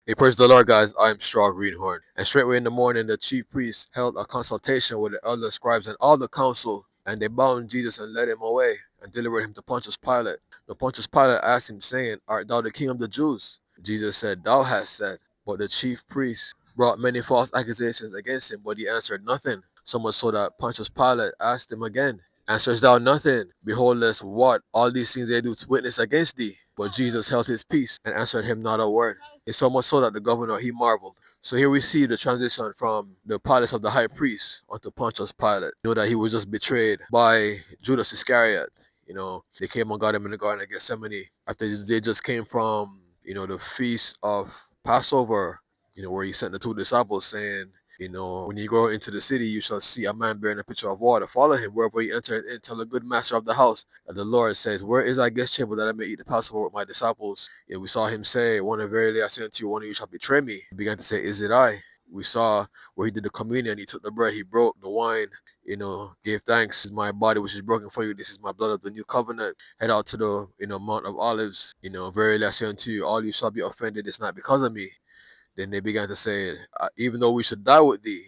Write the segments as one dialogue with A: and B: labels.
A: Hey, praise the Lord, guys. I am Straw Greenhorn. And straightway in the morning, the chief priests held a consultation with the elder scribes and all the council, and they bound Jesus and led him away and delivered him to Pontius Pilate. Now Pontius Pilate asked him, saying, Art thou the king of the Jews? Jesus said, Thou hast said. But the chief priests brought many false accusations against him, but he answered nothing. So much so that Pontius Pilate asked him again, Answerest thou nothing? Behold, us what all these things they do to witness against thee. But Jesus held his peace and answered him not a word. It's so much so that the governor he marveled. So here we see the transition from the palace of the high priest onto Pontius Pilate. You know that he was just betrayed by Judas Iscariot. You know, they came and got him in the Garden of Gethsemane after they just came from, the feast of Passover, where he sent the two disciples saying, when you go into the city, you shall see a man bearing a pitcher of water. Follow him wherever he enters and tell the good master of the house that the Lord says, Where is thy guest chamber that I may eat the Passover with my disciples? We saw him say, One of verily I say unto you, one of you shall betray me. He began to say, Is it I? We saw where he did the communion, he took the bread, he broke the wine, gave thanks. This is my body which is broken for you. This is my blood of the new covenant. Head out to the, Mount of Olives. Verily I say unto you, all you shall be offended. It's not because of me. Then they began to say, even though we should die with thee,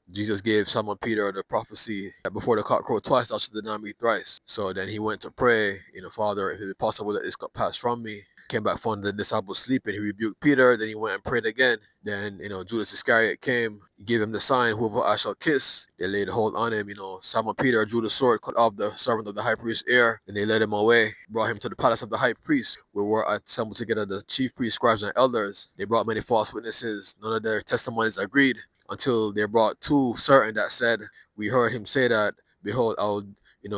A: Jesus gave Simon Peter the prophecy that before the cock crowed twice, thou should deny me thrice. So then he went to pray, Father, if it be possible that this cup pass from me. Came back, found the disciples sleeping. He rebuked Peter. Then he went and prayed again. Then, Judas Iscariot came, gave him the sign, whoever I shall kiss. They laid hold on him. Simon Peter drew the sword, cut off the servant of the high priest's ear, and they led him away, brought him to the palace of the high priest, where were assembled together the chief priests, scribes, and elders. They brought many false witnesses. None of their testimonies agreed until they brought two certain that said, We heard him say that, Behold, I'll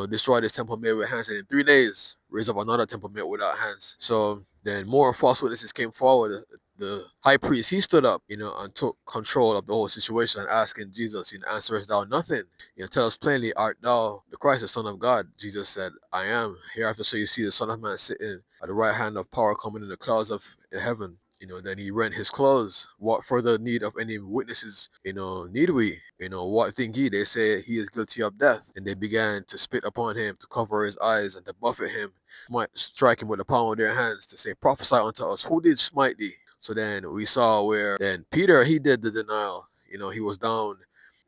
A: destroy this temple made with hands, and in 3 days raise up another temple made without hands. So then more false witnesses came forward. The high priest he stood up, and took control of the whole situation, asking Jesus, answerest thou nothing? Tell us plainly, art thou the Christ, the Son of God? Jesus said, I am. Hereafter shall you see the Son of Man sitting at the right hand of power, coming in the clouds of heaven. Then he rent his clothes. What further need of any witnesses, need we? What think ye? They say he is guilty of death. And they began to spit upon him, to cover his eyes, and to buffet him, might strike him with the palm of their hands, to say, Prophesy unto us, who did smite thee? So then we saw where then Peter, he did the denial. He was down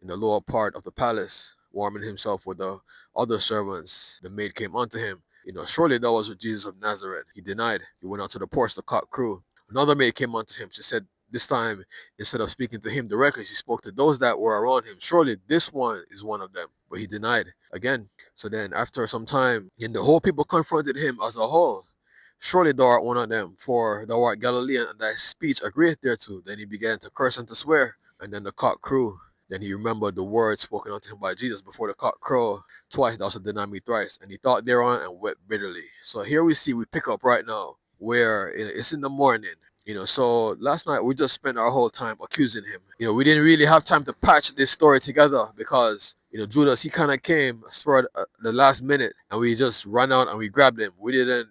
A: in the lower part of the palace, warming himself with the other servants. The maid came unto him. Surely that was Jesus of Nazareth. He denied. He went out to the porch, the cock crew. Another maid came unto him. She said, this time, instead of speaking to him directly, she spoke to those that were around him. Surely this one is one of them. But he denied again. So then, after some time, and the whole people confronted him as a whole. Surely thou art one of them, for thou art Galilean, and thy speech agreeth thereto. Then he began to curse and to swear. And then the cock crew. Then he remembered the words spoken unto him by Jesus before the cock crow. Twice thou shalt deny me thrice. And he thought thereon and wept bitterly. So here we pick up right now where it's in the morning. So last night we just spent our whole time accusing him. We didn't really have time to patch this story together because Judas he kind of came for the last minute, and we just ran out and we grabbed him. We didn't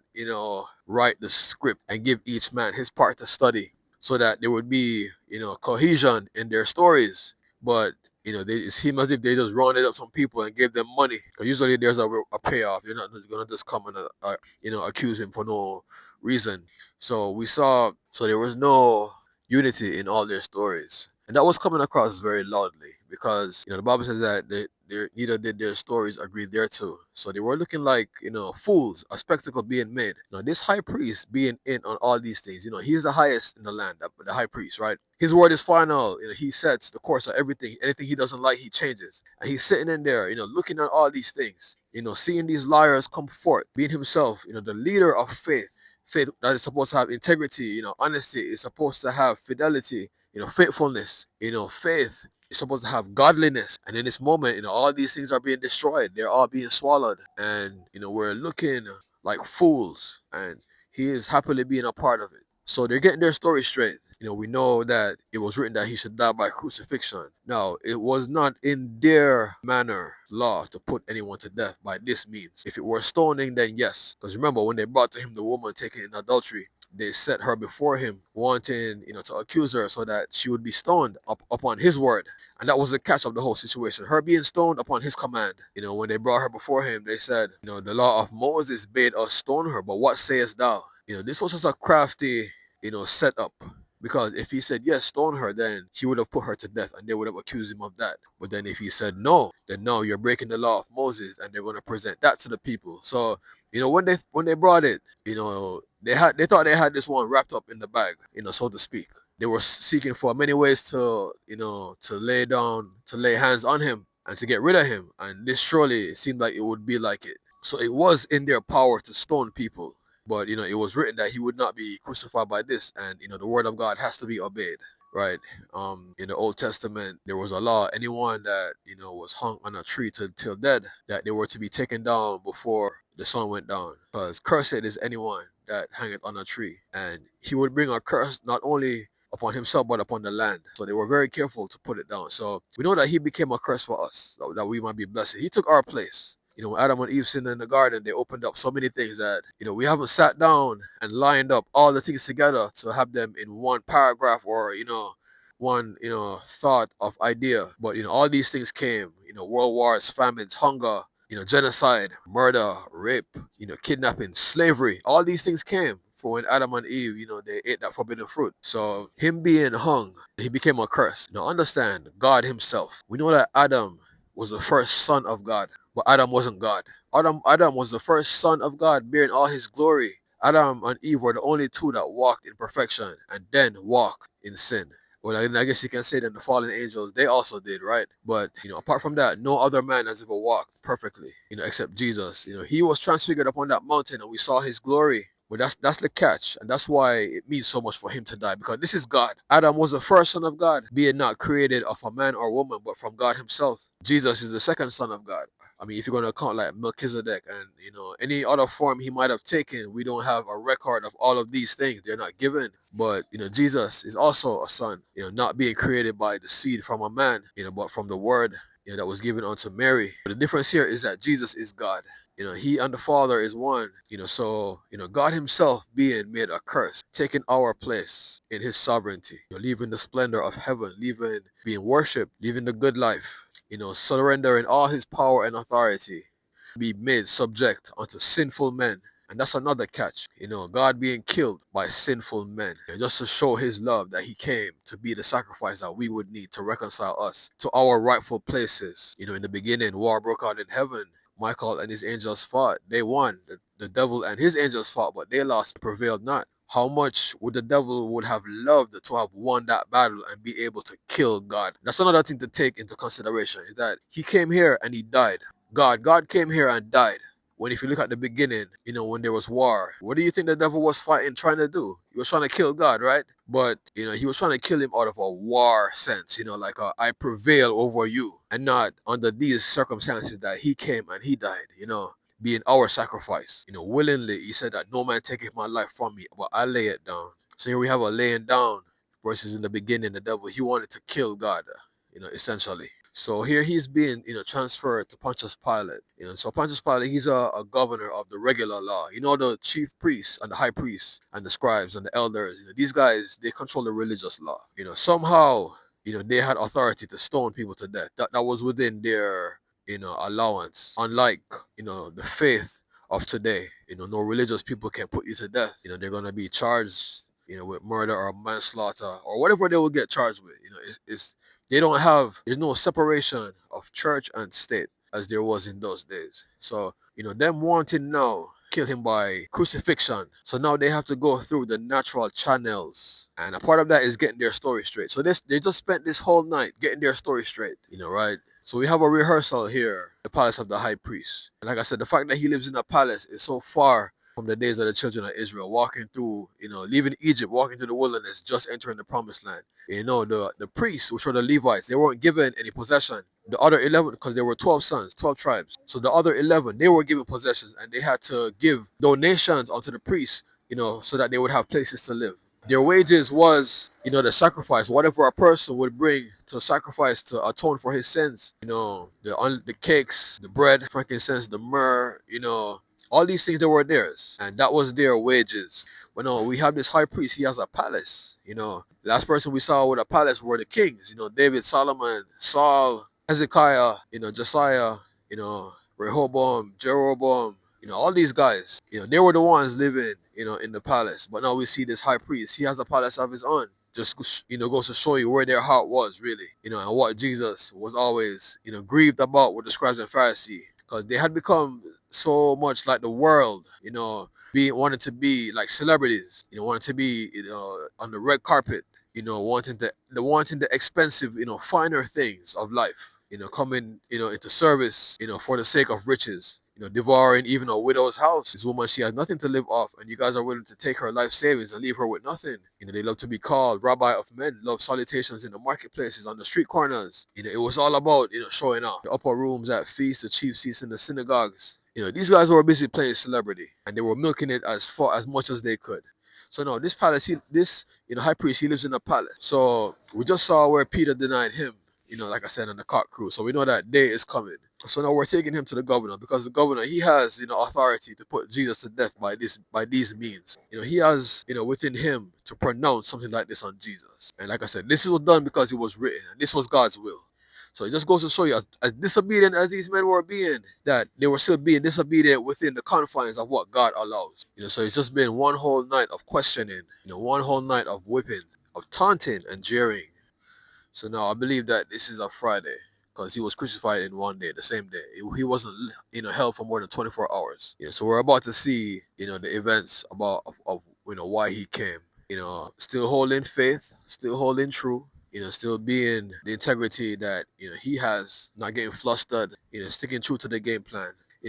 A: write the script and give each man his part to study so that there would be cohesion in their stories. But it seemed as if they just rounded up some people and gave them money. Because usually there's a payoff. You're not gonna just come and accuse him for no reason. So we saw, so there was no unity in all their stories. And that was coming across very loudly because, the Bible says that neither did their stories agree thereto. So they were looking like, fools, a spectacle being made. Now, this high priest being in on all these things, he is the highest in the land, the high priest, right? His word is final. He sets the course of everything. Anything he doesn't like, he changes. And he's sitting in there, looking at all these things, seeing these liars come forth, being himself, the leader of faith. Faith that is supposed to have integrity, honesty is supposed to have fidelity, faithfulness, faith is supposed to have godliness. And in this moment, all these things are being destroyed. They're all being swallowed. And, we're looking like fools. And he is happily being a part of it. So they're getting their story straight. We know that it was written that he should die by crucifixion. Now, it was not in their manner law to put anyone to death by this means. If it were stoning, then yes. Because remember, when they brought to him the woman taken in adultery, they set her before him, wanting, to accuse her so that she would be stoned upon his word. And that was the catch of the whole situation. Her being stoned upon his command. When they brought her before him, they said, the law of Moses bade us stone her, but what sayest thou? This was just a crafty, setup Because if he said yes, stone her, then he would have put her to death and they would have accused him of that. But then if he said no, then no, you're breaking the law of Moses, and they're going to present that to the people. So when they brought it, they thought they had this one wrapped up in the bag, so to speak. They were seeking for many ways to lay hands on him and to get rid of him, and this surely seemed like it would be like it. So it was in their power to stone people, but it was written that he would not be crucified by this, and the word of God has to be obeyed, right? In the Old Testament, there was a law: anyone that was hung on a tree till dead, that they were to be taken down before the sun went down, because cursed is anyone that hangeth on a tree, and he would bring a curse not only upon himself but upon the land. So they were very careful to put it down. So we know that he became a curse for us, that we might be blessed. He took our place. When Adam and Eve sinned in the garden, they opened up so many things that, we haven't sat down and lined up all the things together to have them in one paragraph or, one, thought of idea. But, all these things came, world wars, famines, hunger, genocide, murder, rape, kidnapping, slavery. All these things came for when Adam and Eve, they ate that forbidden fruit. So him being hung, he became a curse. Now understand, God himself. We know that Adam was the first son of God, but Adam wasn't God. Adam was the first son of God, bearing all his glory. Adam and Eve were the only two that walked in perfection and then walked in sin. Well, I guess you can say that the fallen angels, they also did, right? But, apart from that, no other man has ever walked perfectly, except Jesus. He was transfigured upon that mountain and we saw his glory. But that's the catch, and that's why it means so much for him to die, because this is God. Adam was the first son of God, being not created of a man or woman, but from God himself. Jesus is the second son of God. I mean, if you're going to count like Melchizedek and, any other form he might have taken, we don't have a record of all of these things. They're not given. But, Jesus is also a son, not being created by the seed from a man, but from the word, that was given unto Mary. But the difference here is that Jesus is God. He and the Father is one. So, God himself being made a curse, taking our place in his sovereignty, leaving the splendor of heaven, leaving being worshipped, leaving the good life, surrendering all his power and authority, be made subject unto sinful men. And that's another catch, God being killed by sinful men, just to show his love, that he came to be the sacrifice that we would need to reconcile us to our rightful places. In the beginning, war broke out in heaven. Michael and his angels fought. They won. The devil and his angels fought, but they lost, prevailed not. How much would the devil would have loved to have won that battle and be able to kill God? That's another thing to take into consideration, is that he came here and he died. God came here and died. When if you look at the beginning, when there was war, what do you think the devil was fighting, trying to do? He was trying to kill God, right? But, he was trying to kill him out of a war sense, like I prevail over you, and not under these circumstances that he came and he died, being our sacrifice. Willingly, he said that no man taketh my life from me, but I lay it down. So here we have a laying down versus in the beginning, the devil, he wanted to kill God, essentially. So here he's being, transferred to Pontius Pilate. So Pontius Pilate, he's a governor of the regular law. The chief priests and the high priests and the scribes and the elders, these guys, they control the religious law. Somehow, they had authority to stone people to death. That was within their, allowance. Unlike, the faith of today, no religious people can put you to death. They're going to be charged, with murder or manslaughter or whatever they will get charged with. There's no separation of church and state as there was in those days. So, them wanting now kill him by crucifixion. So now they have to go through the natural channels. And a part of that is getting their story straight. So they just spent this whole night getting their story straight, right? So we have a rehearsal here, the palace of the high priest. And like I said, the fact that he lives in a palace is so far from the days of the children of Israel, walking through, leaving Egypt, walking through the wilderness, just entering the promised land. The priests, which were the Levites, they weren't given any possession. The other 11, because there were 12 sons, 12 tribes. So the other 11, they were given possessions, and they had to give donations onto the priests, so that they would have places to live. Their wages was, the whatever a person would bring to sacrifice to atone for his sins. The cakes, the bread, frankincense, the myrrh, all these things, they were theirs, and that was their wages. But no, we have this high priest. He has a palace. Last person we saw with a palace were the kings. David, Solomon, Saul, Hezekiah, Josiah, Rehoboam, Jeroboam. All these guys. They were the ones living, in the palace. But now we see this high priest. He has a palace of his own. just goes to show you where their heart was really, and what Jesus was always grieved about with the scribes and Pharisees, because they had become so much like the world, being wanted to be like celebrities, wanted to be on the red carpet, wanting the expensive, finer things of life, coming, into service, for the sake of riches, devouring even a widow's house. This woman, she has nothing to live off, and you guys are willing to take her life savings and leave her with nothing. They love to be called rabbi of men, love salutations in the marketplaces, on the street corners. It was all about, showing off. The upper rooms at feasts, the chief seats in the synagogues. These guys were busy playing celebrity, and they were milking it as much as they could. So now this palace, this high priest, he lives in a palace. So we just saw where Peter denied him, like I said, on the cock crew. So we know that day is coming. So now we're taking him to the governor, because the governor, he has, authority to put Jesus to death by these means. He has, within him to pronounce something like this on Jesus. And like I said, this was done because it was written, and this was God's will. So it just goes to show you, as disobedient as these men were being, that they were still being disobedient within the confines of what God allows. So it's just been one whole night of questioning, one whole night of whipping, of taunting and jeering. So now I believe that this is a Friday, because he was crucified in one day, the same day. He wasn't, held for more than 24 hours. So we're about to see, the events of why he came. Still holding faith, still holding true. Still being the integrity that he has, not getting flustered. Sticking true to the game plan.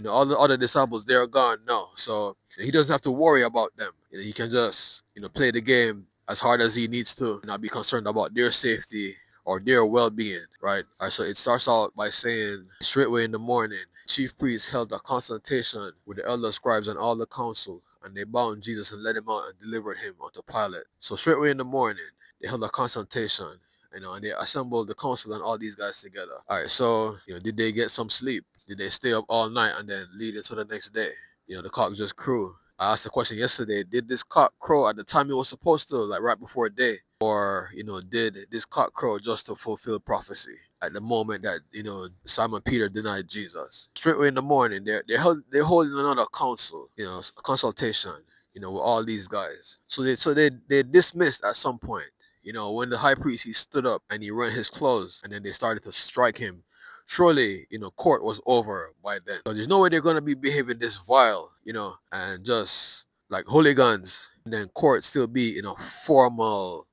A: All the other disciples, they're gone now, so he doesn't have to worry about them. He can just play the game as hard as he needs to, not be concerned about their safety or their well-being, right? All right, so it starts out by saying, straightway in the morning, chief priests held a consultation with the elder scribes and all the council, and they bound Jesus and led him out and delivered him unto Pilate. So straightway in the morning, they held a consultation, and they assembled the council and all these guys together. All right, so did they get some sleep? Did they stay up all night and then lead into the next day? The cock just crew. I asked the question yesterday, did this cock crow at the time it was supposed to, like right before day? Or, did this cock crow just to fulfill prophecy at the moment that, Simon Peter denied Jesus? Straightway in the morning, they're holding another council, a consultation, with all these guys. So they dismissed at some point. When the high priest, he stood up and he rent his clothes, and then they started to strike him. Surely, court was over by then. So there's no way they're gonna be behaving this vile, and just like hooligans, and then court still be in a formal,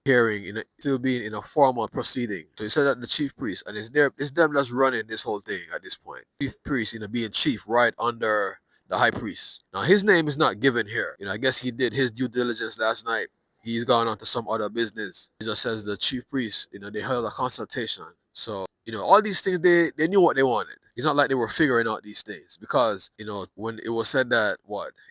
A: hearing, still being in a formal proceeding. So he said that the chief priest, and it's them that's running this whole thing at this point. Chief priest, being chief right under the high priest. Now his name is not given here. I guess he did his due diligence last night. He's gone on to some other business. It just says the chief priest, they held a consultation. So, all these things, they knew what they wanted. It's not like they were figuring out these things, because, when it was said that,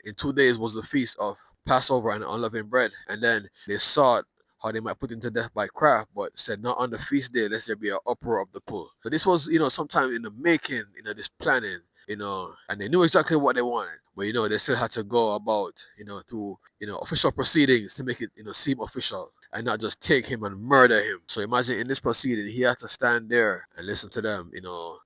A: in 2 days was the feast of Passover and unleavened bread, and then they sought how they might put him to death by craft, but said not on the feast day, lest there be an uproar of the poor. So this was, sometime in the making, this planning, and they knew exactly what they wanted. But, they still had to go about, through, official proceedings to make it, seem official, and not just take him and murder him. So imagine in this proceeding, he had to stand there and listen to them,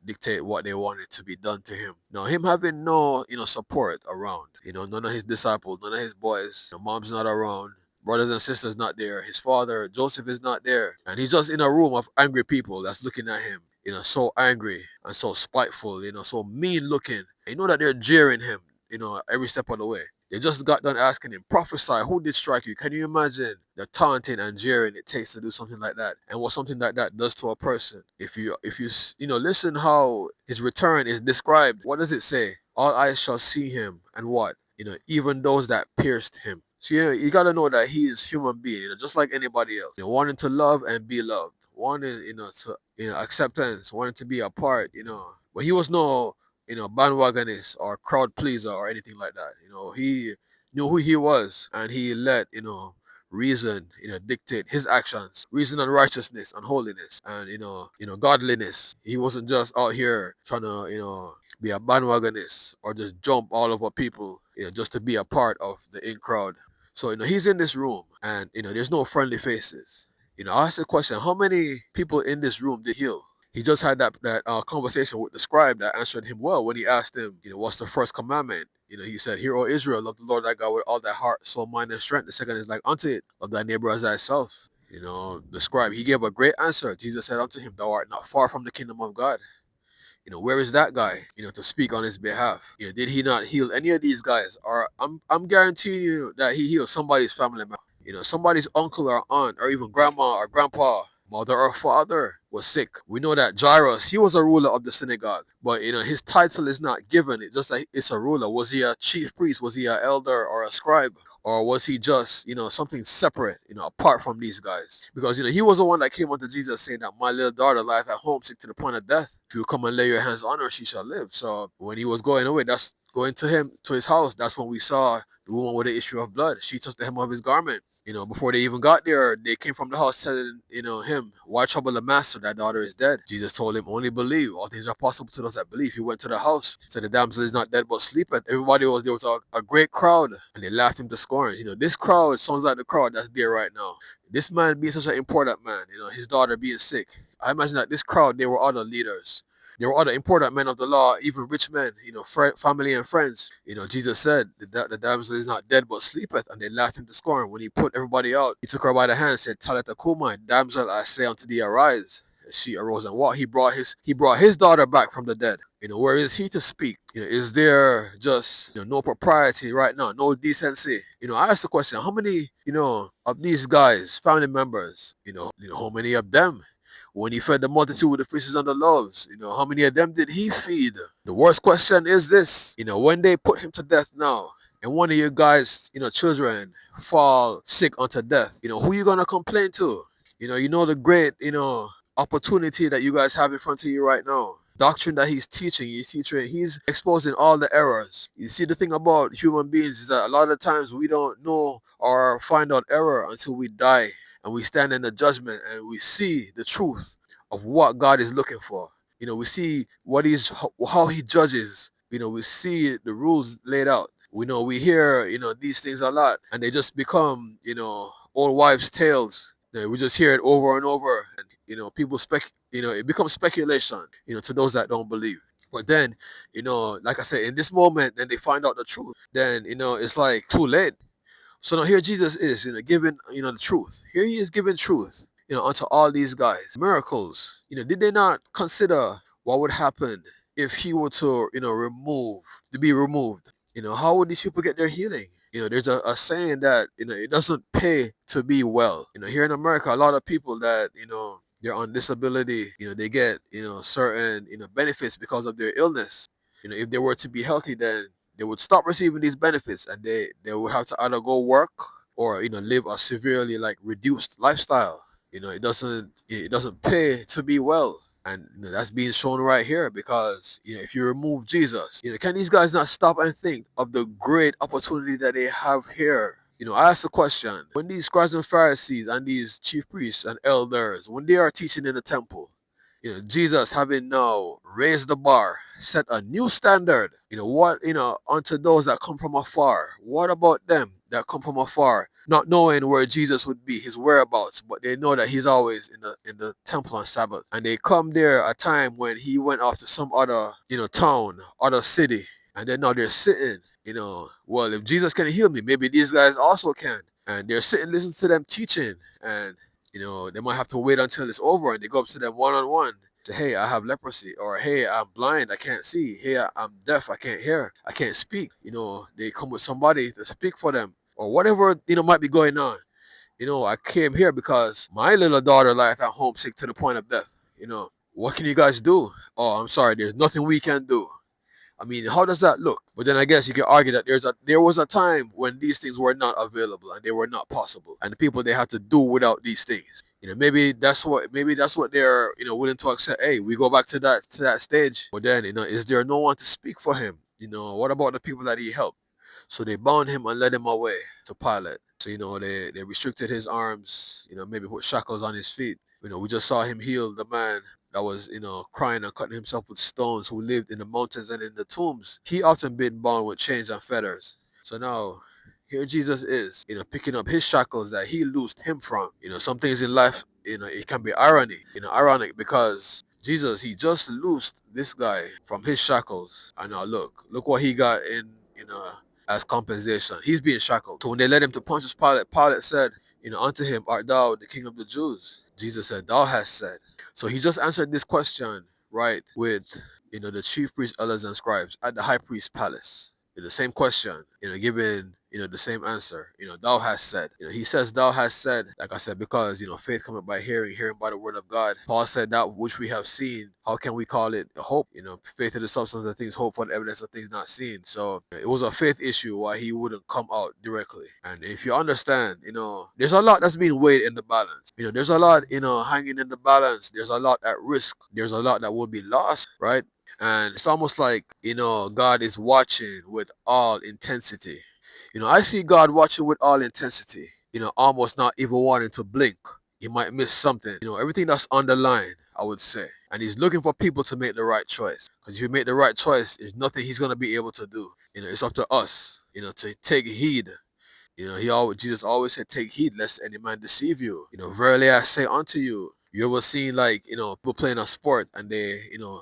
A: dictate what they wanted to be done to him. Now, him having no, support around, none of his disciples, none of his boys, mom's not around, brothers and sisters not there, his father, Joseph, is not there. And he's just in a room of angry people that's looking at him, so angry and so spiteful, so mean looking. That they're jeering him, every step of the way. They just got done asking him, prophesy, who did strike you? Can you imagine the taunting and jeering it takes to do something like that? And what something like that does to a person? If you listen how his return is described, what does it say? All eyes shall see him, and what? Even those that pierced him. So you gotta know that he is human being, just like anybody else. Wanting to love and be loved, wanting, to acceptance, wanting to be a part, But he was no, bandwagonist or crowd pleaser or anything like that. He knew who he was, and he let, reason, dictate his actions, reason and righteousness and holiness and, godliness. He wasn't just out here trying to, be a bandwagonist or just jump all over people, just to be a part of the in crowd. So, he's in this room, and, there's no friendly faces. I asked the question, how many people in this room did he heal? He just had that conversation with the scribe that answered him well when he asked him, what's the first commandment? He said, "Hear, O Israel, love the Lord thy God with all thy heart, soul, mind, and strength." The second is like unto it, love thy neighbor as thyself. The scribe, he gave a great answer. Jesus said unto him, "Thou art not far from the kingdom of God." Where is that guy, to speak on his behalf? Did he not heal any of these guys? Or I'm guaranteeing you that he healed somebody's family member. Somebody's uncle or aunt or even grandma or grandpa, mother or father was sick. We know that Jairus, he was a ruler of the synagogue, but his title is not given. It's just like it's a ruler. Was he a chief priest? Was he an elder or a scribe? Or was he just, something separate, apart from these guys? Because, he was the one that came unto Jesus saying that my little daughter lieth at home sick to the point of death. If you come and lay your hands on her, she shall live. So when he was going away, that's going to his house. That's when we saw the woman with the issue of blood. She touched the hem of his garment. Before they even got there, they came from the house telling, him, "Why trouble the master? That daughter is dead." Jesus told him, "Only believe. All things are possible to those that believe." He went to the house, said, "The damsel is not dead, but sleepeth." There was a great crowd, and they laughed him to scorn. This crowd sounds like the crowd that's there right now. This man being such an important man, his daughter being sick. I imagine that this crowd, they were other leaders. There were other important men of the law, even rich men, family and friends. Jesus said, the damsel is not dead but sleepeth, and they laughed him to scorn. When he put everybody out, he took her by the hand and said, Talitha Kumai, damsel, I say unto thee, arise. And she arose and walked. He brought his daughter back from the dead. Where is he to speak? Is there just no propriety right now, no decency? I asked the question, how many, of these guys, family members, how many of them when he fed the multitude with the fishes and the loaves, how many of them did he feed? The worst question is this, when they put him to death now, and one of you guys, children fall sick unto death, who you gonna complain to? The great, opportunity that you guys have in front of you right now. Doctrine that he's exposing all the errors. You see, the thing about human beings is that a lot of times we don't know or find out error until we die and we stand in the judgment and we see the truth of what God is looking for. We see how he judges. We see the rules laid out. We hear, these things a lot and they just become, old wives' tales. We just hear it over and over and, people it becomes speculation, to those that don't believe. But then, like I said, in this moment, then they find out the truth. Then, it's like too late. So now here Jesus is, giving, the truth. Here he is giving truth, unto all these guys. Miracles. Did they not consider what would happen if he were to, be removed? How would these people get their healing? There's a saying that, it doesn't pay to be well. Here in America, a lot of people that, they're on disability, they get, certain, benefits because of their illness. If they were to be healthy, then they would stop receiving these benefits and they would have to either go work or live a severely like reduced lifestyle. It doesn't pay to be well, and that's being shown right here because if you remove Jesus, can these guys not stop and think of the great opportunity that they have here? I ask the question, when these scribes and Pharisees and these chief priests and elders, when they are teaching in the temple, Jesus having now raised the bar, set a new standard. What, unto those that come from afar. What about them that come from afar, not knowing where Jesus would be, his whereabouts, but they know that he's always in the temple on Sabbath. And they come there a time when he went off to some other, town, other city, and then now they're sitting, well, if Jesus can heal me, maybe these guys also can. And they're sitting listening to them teaching, and they might have to wait until it's over and they go up to them one on one. Say, hey, I have leprosy, or hey, I'm blind, I can't see. Hey, I'm deaf, I can't hear, I can't speak. They come with somebody to speak for them, or whatever might be going on. I came here because my little daughter lies at home sick to the point of death. What can you guys do? Oh, I'm sorry, there's nothing we can do. I mean, how does that look? But then I guess you can argue that there was a time when these things were not available and they were not possible, and the people they had to do without these things. Maybe that's what they're willing to accept. Hey, we go back to that stage. But then is there no one to speak for him? What about the people that he helped? So they bound him and led him away to Pilate. So they restricted his arms. Maybe put shackles on his feet. We just saw him heal the man that was, crying and cutting himself with stones, who lived in the mountains and in the tombs. He often been bound with chains and fetters. So now, here Jesus is, picking up his shackles that he loosed him from. Some things in life, it can be ironic because Jesus, he just loosed this guy from his shackles. And now look what he got in as compensation. He's being shackled. So when they led him to Pontius Pilate, Pilate said, unto him, art thou the king of the Jews? Jesus said, thou hast said. So he just answered this question, right, with, the chief priests, elders, and scribes at the high priest's palace. The same question, given, the same answer, thou hast said. He says, thou hast said, like I said, because, faith cometh by hearing, hearing by the word of God. Paul said, that which we have seen, how can we call it hope? Faith is the substance of things, hope for the evidence of things not seen. So it was a faith issue why he wouldn't come out directly. And if you understand, there's a lot that's being weighed in the balance. There's a lot, hanging in the balance. There's a lot at risk. There's a lot that will be lost, right? And it's almost like, God is watching with all intensity. I see God watching with all intensity, almost not even wanting to blink. He might miss something, everything that's on the line, I would say. And he's looking for people to make the right choice. Because if you make the right choice, there's nothing he's going to be able to do. It's up to us, to take heed. Jesus always said, take heed lest any man deceive you. Verily I say unto you, you ever seen like, people playing a sport and they,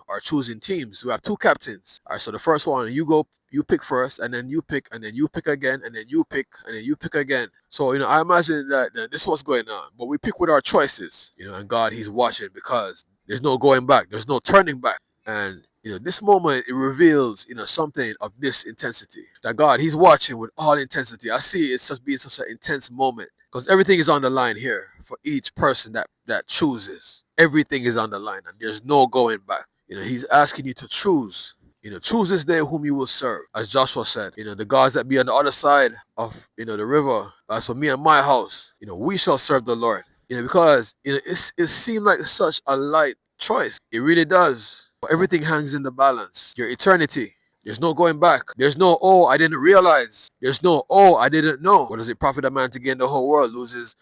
A: are choosing teams. We have two captains. All right, so the first one, you pick first, and then you pick, and then you pick again, and then you pick, and then you pick again. So, I imagine that this is what's going on. But we pick with our choices, and God, he's watching because there's no going back. There's no turning back. And this moment, it reveals something of this intensity, that God, he's watching with all intensity. I see it's just being such an intense moment because everything is on the line here for each person that chooses. Everything is on the line and there's no going back. He's asking you to choose. Choose this day whom you will serve. As Joshua said, the gods that be on the other side of the river, as for me and my house, we shall serve the Lord. Because it seemed like such a light choice. It really does. But everything hangs in the balance. Your eternity. There's no going back. There's no, oh, I didn't realize. There's no, oh, I didn't know. What does it profit a man to gain the whole world, loses,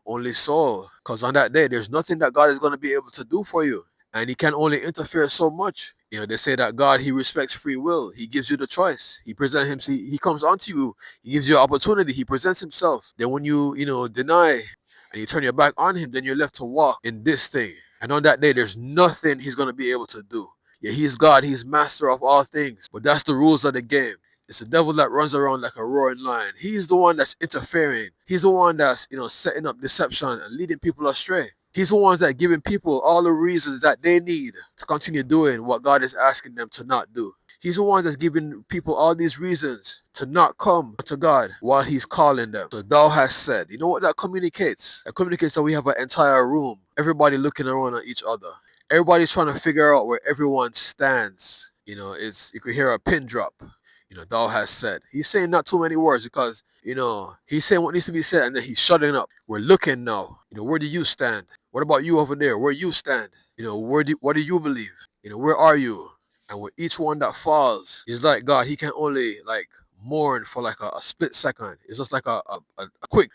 A: only soul? Because on that day, there's nothing that God is going to be able to do for you. And he can only interfere so much. They say that God, he respects free will. He gives you the choice. He presents him. He comes onto you. He gives you an opportunity. He presents himself. Then when you, deny and you turn your back on him, then you're left to walk in this thing. And on that day, there's nothing he's going to be able to do. Yeah, he's God. He's master of all things. But that's the rules of the game. It's the devil that runs around like a roaring lion. He's the one that's interfering. He's the one that's, setting up deception and leading people astray. He's the ones that giving people all the reasons that they need to continue doing what God is asking them to not do. He's the one that's giving people all these reasons to not come to God while he's calling them. So thou hast said. You know what that communicates? That communicates that we have an entire room. Everybody looking around at each other. Everybody's trying to figure out where everyone stands. You could hear a pin drop. Thou hast said. He's saying not too many words because, he's saying what needs to be said and then he's shutting up. We're looking now. Where do you stand? What about you over there? Where you stand? What do you believe? Where are you? And with each one that falls, it's like God, he can only like mourn for like a split second. It's just like a quick,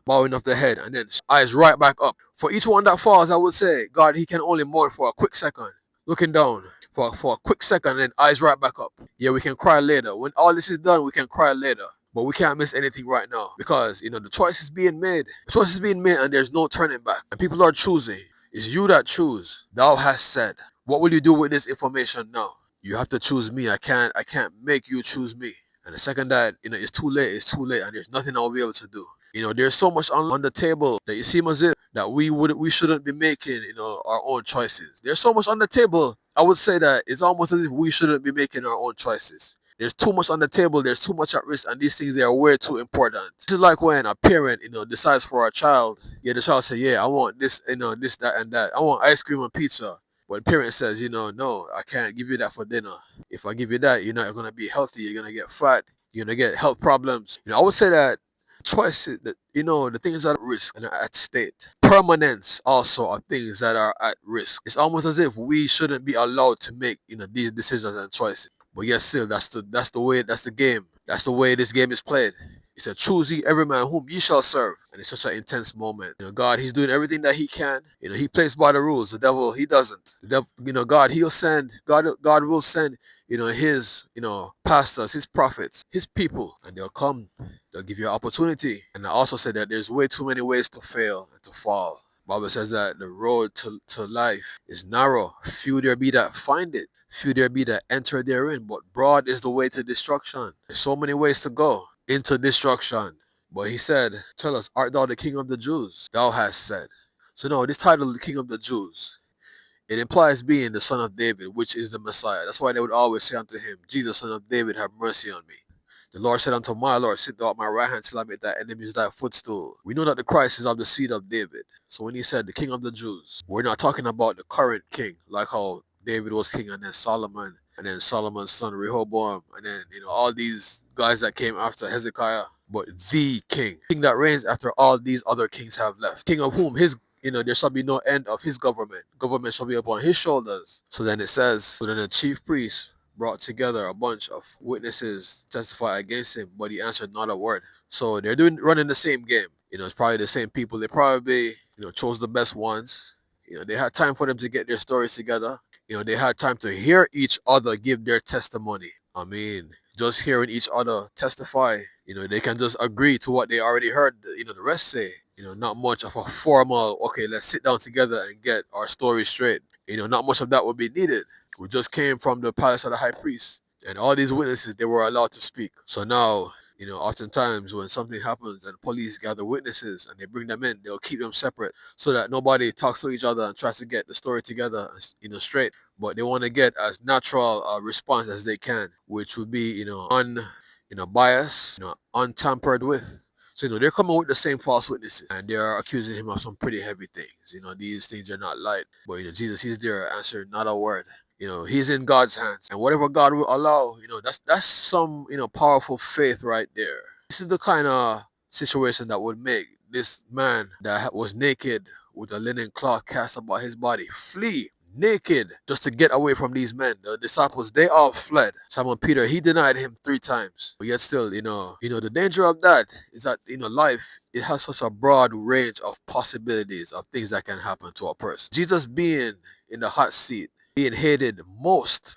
A: bowing of the head and then eyes right back up. For each one that falls, I would say, God, he can only mourn for a quick second. Looking down for a quick second and then eyes right back up. Yeah, we can cry later. When all this is done, we can cry later. But we can't miss anything right now because, the choice is being made. The choice is being made and there's no turning back. And people are choosing. It's you that choose. Thou hast said. What will you do with this information now? You have to choose me. I can't make you choose me. And the second that, it's too late, it's too late and there's nothing I'll be able to do. There's so much on the table that it seems as if that we shouldn't be making, our own choices. There's so much on the table. I would say that it's almost as if we shouldn't be making our own choices. There's too much on the table, there's too much at risk, and these things, they are way too important. This is like when a parent, decides for a child. Yeah, the child say, yeah, I want this, this, that, and that. I want ice cream and pizza. But the parent says, no, I can't give you that for dinner. If I give you that, you're not going to be healthy. You're going to get fat. You're going to get health problems. I would say that choices that, the things that are at risk and are at stake. Permanence also are things that are at risk. It's almost as if we shouldn't be allowed to make, these decisions and choices. But yes, still, that's the way, that's the game. That's the way this game is played. He said, choose ye every man whom ye shall serve. And it's such an intense moment. God, he's doing everything that he can. He plays by the rules. The devil, he doesn't. The devil, God, he'll send, God will send, his, pastors, his prophets, his people, and they'll come. They'll give you an opportunity. And I also said that there's way too many ways to fail and to fall. Bible says that the road to life is narrow. Few there be that find it. Few there be that enter therein. But broad is the way to destruction. There's so many ways to go into destruction. But he said, tell us, art thou the king of the Jews? Thou hast said. So no, this title, the king of the Jews, it implies being the son of David, which is the Messiah. That's why they would always say unto him, Jesus, son of David, have mercy on me. The Lord said unto my Lord, sit thou at my right hand till I make thy enemies thy footstool. We know that the Christ is of the seed of David. So when he said the king of the Jews, we're not talking about the current king, like how David was king and then Solomon, and then Solomon's son Rehoboam, and then, all these guys that came after Hezekiah, but the king that reigns after all these other kings have left. King of whom there shall be no end of his government. Government shall be upon his shoulders. So then it says, so then the chief priest brought together a bunch of witnesses to testify against him, but he answered not a word. So they're running the same game. It's probably the same people. They probably, chose the best ones. They had time for them to get their stories together. They had time to hear each other give their testimony. I mean, just hearing each other testify, they can just agree to what they already heard, the rest say. Not much of a formal, okay, let's sit down together and get our story straight. Not much of that would be needed. We just came from the palace of the high priest, and all these witnesses, they were allowed to speak. So now, oftentimes when something happens and the police gather witnesses and they bring them in, they'll keep them separate so that nobody talks to each other and tries to get the story together, straight. But they want to get as natural a response as they can, which would be, biased, untampered with. So, they're coming with the same false witnesses and they're accusing him of some pretty heavy things. These things are not light. But, Jesus, he's there answering not a word. He's in God's hands. And whatever God will allow, that's some, powerful faith right there. This is the kind of situation that would make this man that was naked with a linen cloth cast about his body flee naked just to get away from these men. The disciples, they all fled. Simon Peter, he denied him 3 times. But yet still, the danger of that is that, life, it has such a broad range of possibilities of things that can happen to a person. Jesus being in the hot seat, being hated most,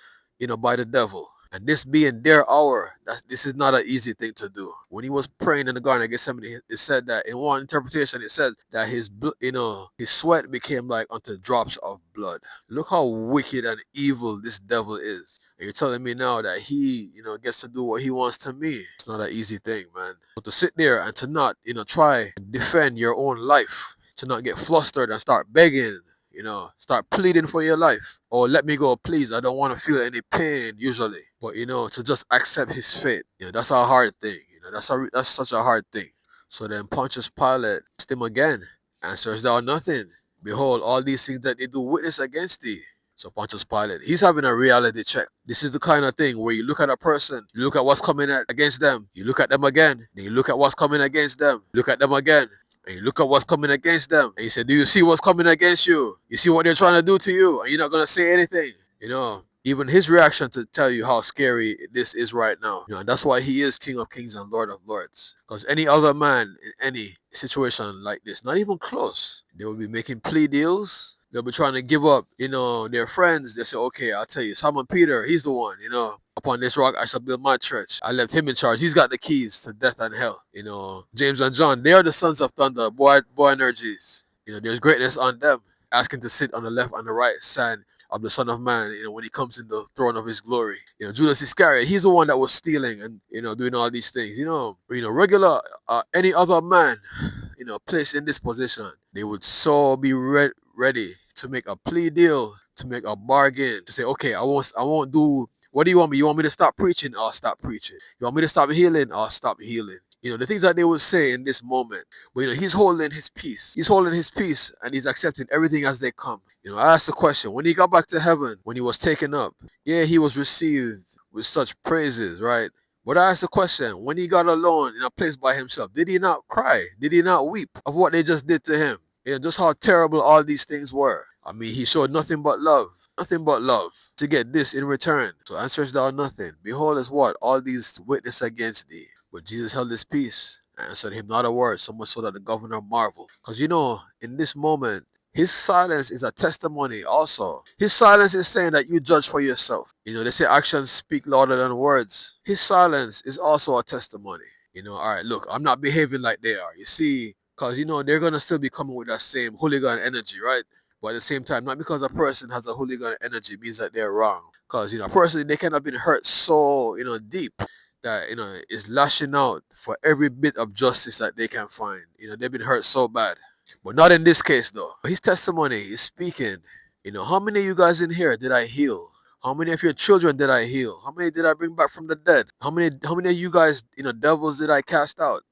A: by the devil. And this being their hour, this is not an easy thing to do. When he was praying in the Garden of Gethsemane, it said that in one interpretation, it says that his sweat became like unto drops of blood. Look how wicked and evil this devil is. And you're telling me now that he, gets to do what he wants to me. It's not an easy thing, man. But to sit there and to not, try and defend your own life, to not get flustered and start begging, start pleading for your life. Or let me go, please. I don't want to feel any pain usually. But, to just accept his fate. That's a hard thing. That's such a hard thing. So then Pontius Pilate asked him again, answers thou nothing. Behold, all these things that they do witness against thee. So Pontius Pilate, he's having a reality check. This is the kind of thing where you look at a person, you look at what's coming against them, you look at them again, then you look at what's coming against them, look at them again, and you look at what's coming against them, and you say, do you see what's coming against you? You see what they're trying to do to you, and you're not going to say anything, Even his reaction to tell you how scary this is right now. And that's why he is King of Kings and Lord of Lords. Because any other man in any situation like this, not even close, they will be making plea deals. They'll be trying to give up, their friends. They say, okay, I'll tell you, Simon Peter, he's the one, upon this rock I shall build my church. I left him in charge. He's got the keys to death and hell. James and John, they are the sons of thunder, boy energies. There's greatness on them, asking to sit on the left and the right side of the Son of Man, when he comes in the throne of his glory. Judas Iscariot, he's the one that was stealing and, doing all these things. Regular, any other man, placed in this position, they would so be ready to make a plea deal, to make a bargain, to say, okay, I won't do, what do you want me? You want me to stop preaching? I'll stop preaching. You want me to stop healing? I'll stop healing. The things that they would say in this moment. But, he's holding his peace. He's holding his peace and he's accepting everything as they come. I asked the question, when he got back to heaven, when he was taken up, yeah, he was received with such praises, right? But I asked the question, when he got alone in a place by himself, did he not cry? Did he not weep of what they just did to him? Just how terrible all these things were. I mean, he showed nothing but love to get this in return. So answers thou nothing. Behold is what? All these witness against thee. But Jesus held his peace and answered him not a word, so much so that the governor marveled. Because in this moment, his silence is a testimony also. His silence is saying that you judge for yourself. They say actions speak louder than words. His silence is also a testimony. All right, look, I'm not behaving like they are. You see, Because, they're going to still be coming with that same hooligan energy, right? But at the same time, not because a person has a hooligan energy means that they're wrong. Because, a person, they can have been hurt so, deep that, is lashing out for every bit of justice that they can find. They've been hurt so bad. But not in this case, though. His testimony is speaking. How many of you guys in here did I heal? How many of your children did I heal? How many did I bring back from the dead? How many of you guys, devils did I cast out?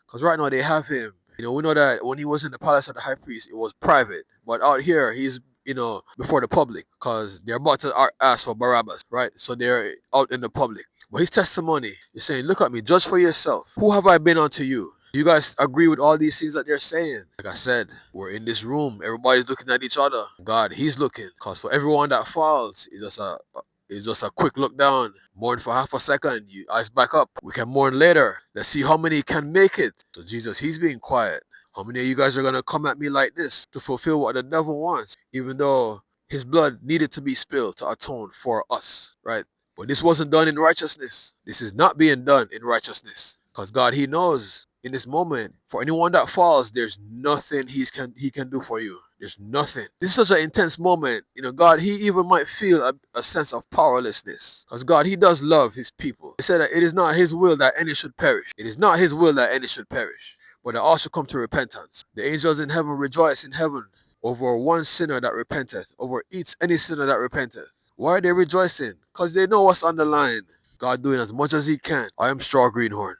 A: Because right now they have him. We know that when he was in the palace of the high priest, it was private. But out here, he's, before the public. Because they're about to ask for Barabbas, right? So they're out in the public. But his testimony is saying, look at me, judge for yourself. Who have I been unto you? You guys agree with all these things that they're saying? Like I said, we're in this room. Everybody's looking at each other. God, he's looking. Because for everyone that falls, it's just a quick look down. Mourn for half a second. You eyes back up. We can mourn later. Let's see how many can make it. So Jesus, he's being quiet. How many of you guys are going to come at me like this to fulfill what the devil wants? Even though his blood needed to be spilled to atone for us, right? But this wasn't done in righteousness. This is not being done in righteousness. Because God, he knows in this moment, for anyone that falls, there's nothing he can do for you. There's nothing. This is such an intense moment. God, he even might feel a sense of powerlessness. Because God, he does love his people. He said that it is not his will that any should perish. It is not his will that any should perish, but that all should come to repentance. The angels in heaven rejoice in heaven over one sinner that repenteth, over any sinner that repenteth. Why are they rejoicing? Because they know what's on the line. God doing as much as he can. I am Straw Greenhorn.